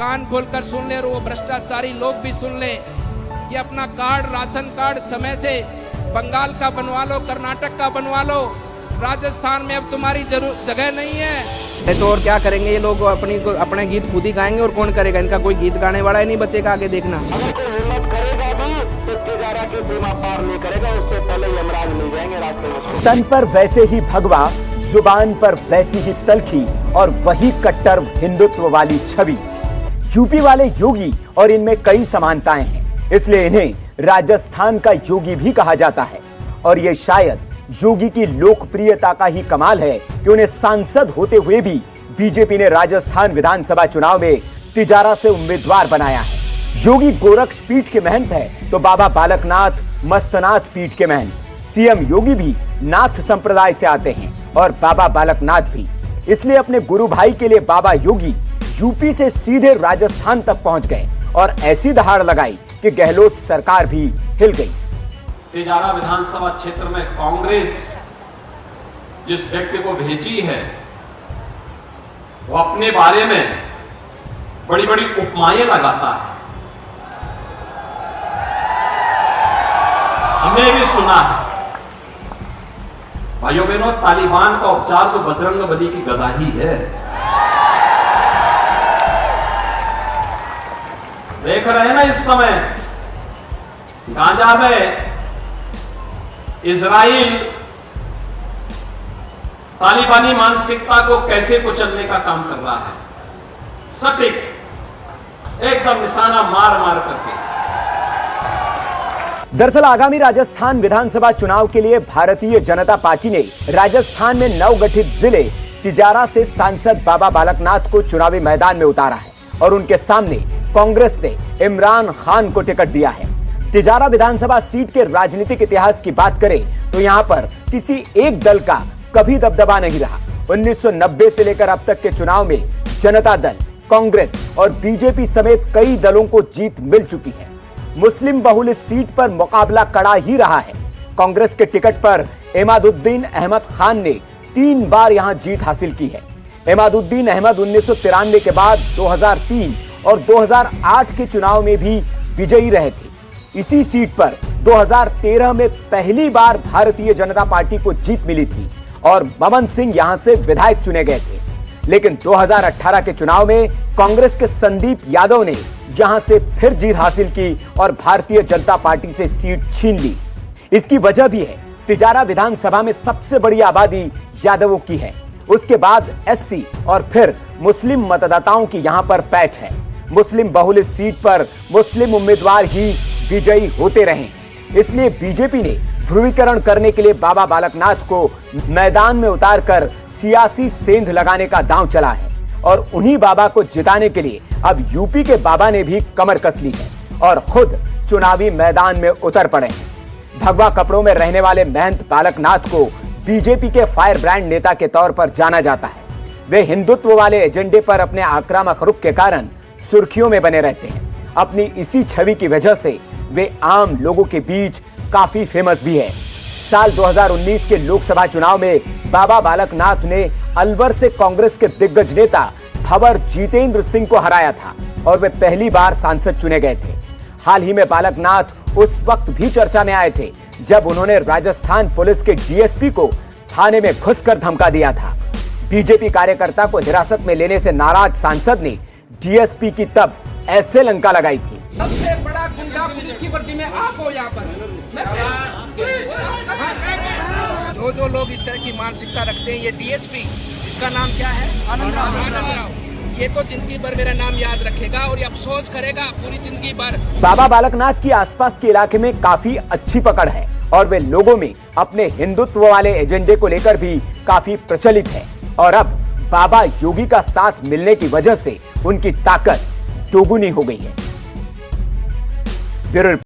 कान खोलकर सुन ले और वो भ्रष्टाचारी लोग भी सुन ले कि अपना कार्ड, राशन कार्ड समय से बंगाल का बनवा लो, कर्नाटक का बनवा लो, राजस्थान में अब तुम्हारी जगह नहीं है। तो और क्या करेंगे ये लोग? अपने गीत खुद ही गाएंगे और कौन करेगा? इनका कोई गीत गाने वाला ही नहीं बचेगा आगे, देखना। अगर कोई हिम्मत करेगा भी तो तिजारा की सीमा पार नहीं करेगा, उससे पहले यमराज मिल जाएंगे रास्ते में। तन पर वैसे ही भगवा, जुबान पर वैसी ही तलखी और वही कट्टर हिंदुत्व वाली छवि। यूपी वाले योगी और इनमें कई समानताएं हैं, इसलिए इन्हें राजस्थान का योगी भी कहा जाता है। और ये शायद योगी की लोकप्रियता का ही कमाल है कि उन्हें सांसद होते हुए भी बीजेपी ने राजस्थान विधानसभा चुनाव में तिजारा से उम्मीदवार बनाया है। योगी गोरक्ष पीठ के महंत है तो बाबा बालकनाथ मस्तनाथ पीठ के महंत। सीएम योगी भी नाथ संप्रदाय से आते हैं और बाबा बालकनाथ भी, इसलिए अपने गुरु भाई के लिए बाबा योगी यूपी से सीधे राजस्थान तक पहुंच गए और ऐसी दहाड़ लगाई कि गहलोत सरकार भी हिल गई। तिजारा विधानसभा क्षेत्र में कांग्रेस जिस व्यक्ति को भेजी है वो अपने बारे में बड़ी बड़ी उपमाएं लगाता है। हमने भी सुना है भाइयों बहनों, तालिबान का उपचार तो बजरंगबली की गदा ही है। देख रहे हैं ना इस समय गांजा में इजराइल तालिबानी मानसिकता को कैसे कुचलने का काम कर रहा है, सटीक एकदम निशाना मार मार करके। दरअसल आगामी राजस्थान विधानसभा चुनाव के लिए भारतीय जनता पार्टी ने राजस्थान में नवगठित जिले तिजारा से सांसद बाबा बालकनाथ को चुनावी मैदान में उतारा है और उनके सामने कांग्रेस ने इमरान खान को टिकट दिया है। तिजारा विधानसभा सीट के राजनीतिक इतिहास की बात करें तो यहां पर किसी एक दल का कभी दबदबा नहीं रहा। 1990 से लेकर अब तक के चुनाव में जनता दल, कांग्रेस और बीजेपी समेत कई दलों को जीत मिल चुकी है। मुस्लिम बहुल इस सीट पर मुकाबला कड़ा ही रहा है। कांग्रेस के टिकट पर इमादुद्दीन अहमद खान ने 3 बार यहां जीत हासिल की है। इमादुद्दीन अहमद 1993 के बाद 2003 और 2008 के चुनाव में भी विजयी रहे थे। इसी सीट पर 2013 में पहली बार भारतीय जनता पार्टी को जीत मिली थी और ममन सिंह यहां से विधायक चुने गए थे। लेकिन 2018 के चुनाव में कांग्रेस के संदीप यादव ने यहां से फिर जीत हासिल की और भारतीय जनता पार्टी से सीट छीन ली। इसकी वजह भी है, तिजारा विधानसभा में सबसे बड़ी आबादी यादवों की है, उसके बाद एससी और फिर मुस्लिम मतदाताओं की यहां पर पैठ है। मुस्लिम बहुल इस सीट पर मुस्लिम उम्मीदवार ही विजयी होते रहे, इसलिए बीजेपी ने ध्रुवीकरण करने के लिए बाबा बालकनाथ को मैदान में उतारकर सियासी सेंध लगाने का दांव चला है और उन्हीं बाबा को जिताने के लिए अब यूपी के बाबा ने भी कमर कस ली है और खुद चुनावी मैदान में उतर पड़े हैं। भगवा कपड़ों में रहने वाले महंत बालकनाथ को बीजेपी के फायर ब्रांड नेता के तौर पर जाना जाता है। वे हिंदुत्व वाले एजेंडे पर अपने आक्रामक रुख के कारण सुर्खियों में बने रहते हैं। अपनी इसी छवि की वजह से वे आम लोगों के बीच काफी फेमस भी है। साल 2019 के लोकसभा चुनाव में बाबा बालकनाथ ने अलवर से कांग्रेस के दिग्गज नेता भंवर जितेंद्र सिंह को हराया था और वे पहली बार सांसद चुने गए थे। हाल ही में बालकनाथ उस वक्त भी चर्चा में आए थे जब उन्होंने राजस्थान पुलिस के डीएसपी को थाने में घुसकर धमका दिया था। बीजेपी कार्यकर्ता को हिरासत में लेने से नाराज सांसद ने डीएसपी की तब ऐसे लंका लगाई थी। सबसे बड़ा गुंडा पुलिस की वर्दी में आप हो यहाँ पर। जो लोग इस तरह की मानसिकता रखते हैं, ये डीएसपी, इसका नाम क्या है? आनंद राव। ये तो जिंदगी भर मेरा नाम याद रखेगा और ये अफसोस करेगा पूरी जिंदगी भर। बाबा बालकनाथ की आसपास के इलाके में काफी अच्छी पकड़ है और वे लोगों में अपने हिंदुत्व वाले एजेंडे को लेकर भी काफी प्रचलित है और अब बाबा योगी का साथ मिलने की वजह से उनकी ताकत दोगुनी हो गई है।